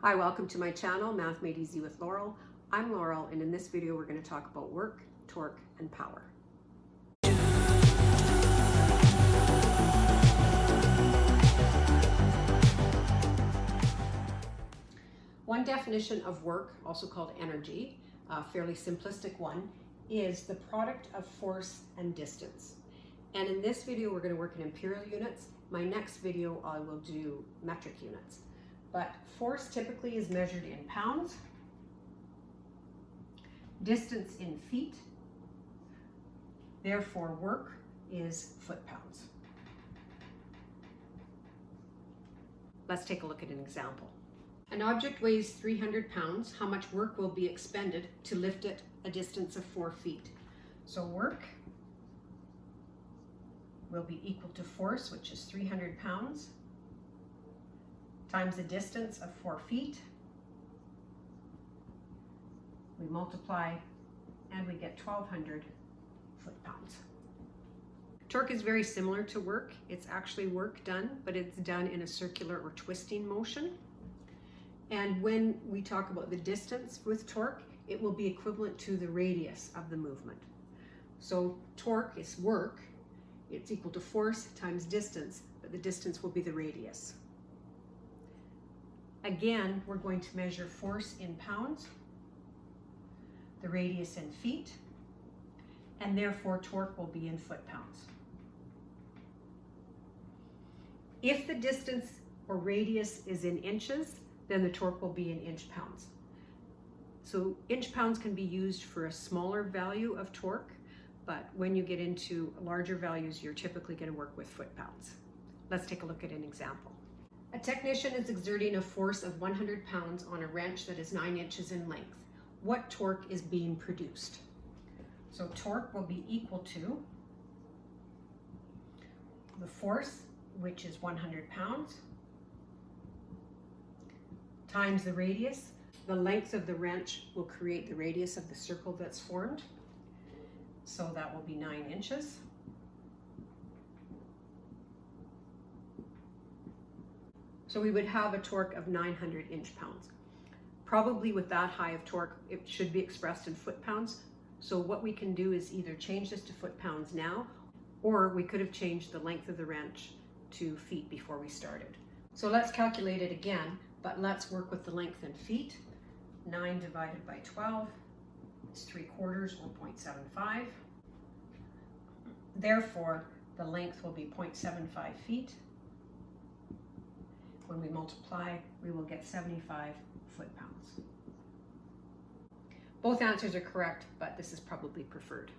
Hi, welcome to my channel, Math Made Easy with Laurel. I'm Laurel, and in this video we're going to talk about work, torque, and power. One definition of work, also called energy, a fairly simplistic one, is the product of force and distance. And in this video we're going to work in imperial units. My next video I will do metric units. But force typically is measured in pounds, distance in feet, therefore work is foot-pounds. Let's take a look at an example. An object weighs 300 pounds. How much work will be expended to lift it a distance of 4 feet? So work will be equal to force, which is 300 pounds, times the distance of 4 feet. We multiply and we get 1,200 foot-pounds. Torque is very similar to work. It's actually work done, but it's done in a circular or twisting motion. And when we talk about the distance with torque, it will be equivalent to the radius of the movement. So torque is work. It's equal to force times distance, but the distance will be the radius. Again, we're going to measure force in pounds, the radius in feet, and therefore torque will be in foot-pounds. If the distance or radius is in inches, then the torque will be in inch-pounds. So inch-pounds can be used for a smaller value of torque, but when you get into larger values, you're typically going to work with foot-pounds. Let's take a look at an example. A technician is exerting a force of 100 pounds on a wrench that is 9 inches in length. What torque is being produced? So torque will be equal to the force, which is 100 pounds, times the radius. The length of the wrench will create the radius of the circle that's formed. So that will be 9 inches. So we would have a torque of 900 inch-pounds. Probably with that high of torque, it should be expressed in foot-pounds. So what we can do is either change this to foot-pounds now, or we could have changed the length of the wrench to feet before we started. So let's calculate it again, but let's work with the length in feet. 9 divided by 12 is 3/4 or 0.75. Therefore, the length will be 0.75 feet. When we multiply, we will get 75 foot-pounds. Both answers are correct, but this is probably preferred.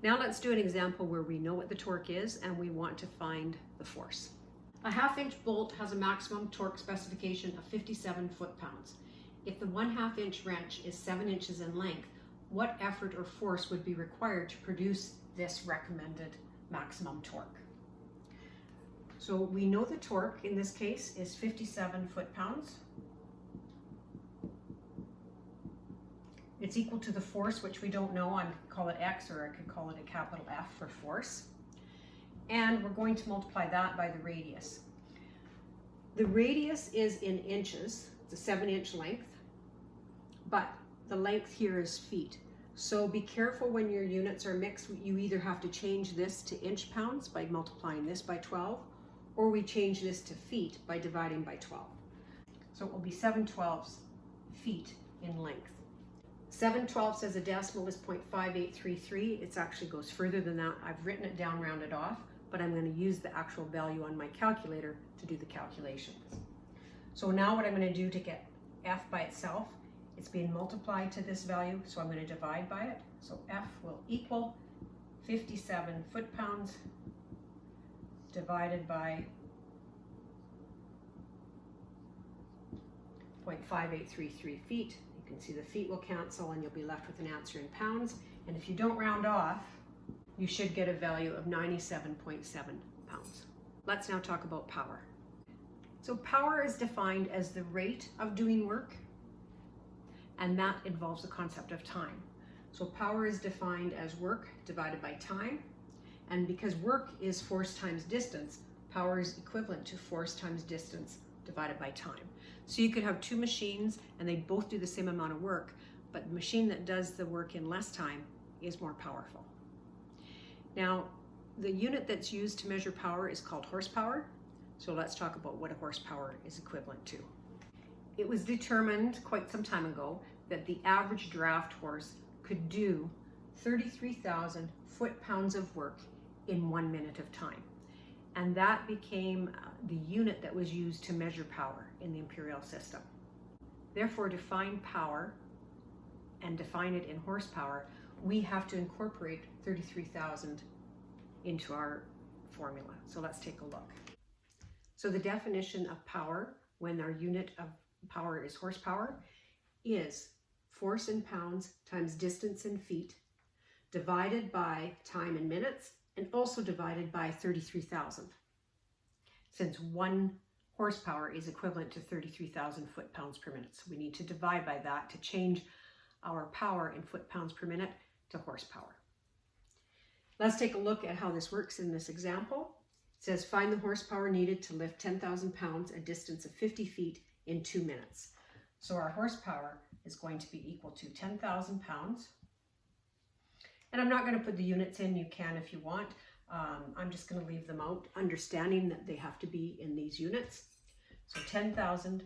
Now let's do an example where we know what the torque is and we want to find the force. A 1/2 inch bolt has a maximum torque specification of 57 foot-pounds. If the 1/2 inch wrench is 7 inches in length, what effort or force would be required to produce this recommended maximum torque? So we know the torque in this case is 57 foot-pounds. It's equal to the force, which we don't know. I could call it X, or I could call it a capital F for force. And we're going to multiply that by the radius. The radius is in inches. It's a 7-inch length, but the length here is feet. So be careful when your units are mixed. You either have to change this to inch-pounds by multiplying this by 12, or we change this to feet by dividing by 12. So it will be 7/12 feet in length. 7/12 as a decimal is 0.5833. It actually goes further than that. I've written it down rounded off, but I'm going to use the actual value on my calculator to do the calculations. So now what I'm going to do to get F by itself, it's being multiplied to this value, so I'm going to divide by it. So F will equal 57 foot-pounds divided by 0.5833 feet. You can see the feet will cancel and you'll be left with an answer in pounds. And if you don't round off, you should get a value of 97.7 pounds. Let's now talk about power. So power is defined as the rate of doing work, and that involves the concept of time. So power is defined as work divided by time. And because work is force times distance, power is equivalent to force times distance divided by time. So you could have two machines and they both do the same amount of work, but the machine that does the work in less time is more powerful. Now, the unit that's used to measure power is called horsepower. So let's talk about what a horsepower is equivalent to. It was determined quite some time ago that the average draft horse could do 33,000 foot-pounds of work in 1 minute of time. And that became the unit that was used to measure power in the imperial system. Therefore, to find power and define it in horsepower, we have to incorporate 33,000 into our formula. So let's take a look. So the definition of power, when our unit of power is horsepower, is force in pounds times distance in feet, divided by time in minutes, and also divided by 33,000. Since 1 horsepower is equivalent to 33,000 foot-pounds per minute. So we need to divide by that to change our power in foot-pounds per minute to horsepower. Let's take a look at how this works in this example. It says, find the horsepower needed to lift 10,000 pounds a distance of 50 feet in 2 minutes. So our horsepower is going to be equal to 10,000 pounds. And I'm not going to put the units in, you can if you want. I'm just going to leave them out, understanding that they have to be in these units. So 10,000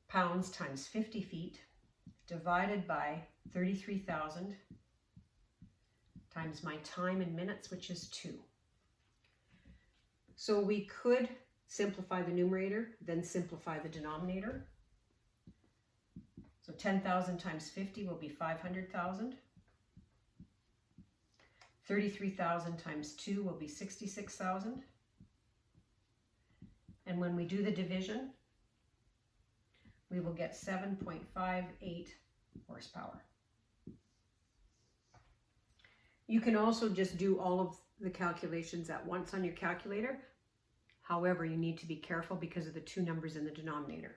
pounds times 50 feet divided by 33,000 times my time in minutes, which is 2. So we could simplify the numerator, then simplify the denominator. So 10,000 times 50 will be 500,000. 33,000 times 2 will be 66,000. And when we do the division, we will get 7.58 horsepower. You can also just do all of the calculations at once on your calculator. However, you need to be careful because of the 2 numbers in the denominator.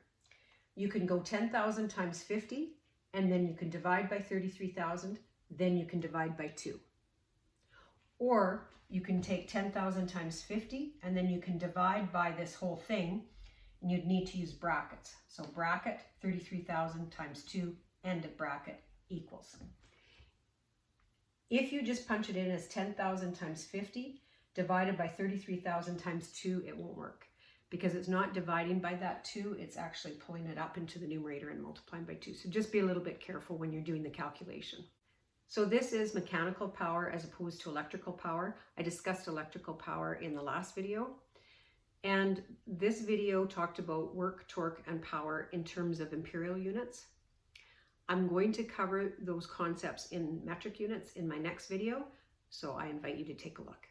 You can go 10,000 times 50, and then you can divide by 33,000, then you can divide by 2. Or you can take 10,000 times 50, and then you can divide by this whole thing, and you'd need to use brackets. So bracket 33,000 times 2, end of bracket, equals. If you just punch it in as 10,000 times 50 divided by 33,000 times 2, it won't work because it's not dividing by that 2, it's actually pulling it up into the numerator and multiplying by 2. So just be a little bit careful when you're doing the calculation. So this is mechanical power as opposed to electrical power. I discussed electrical power in the last video. And this video talked about work, torque, and power in terms of imperial units. I'm going to cover those concepts in metric units in my next video, so I invite you to take a look.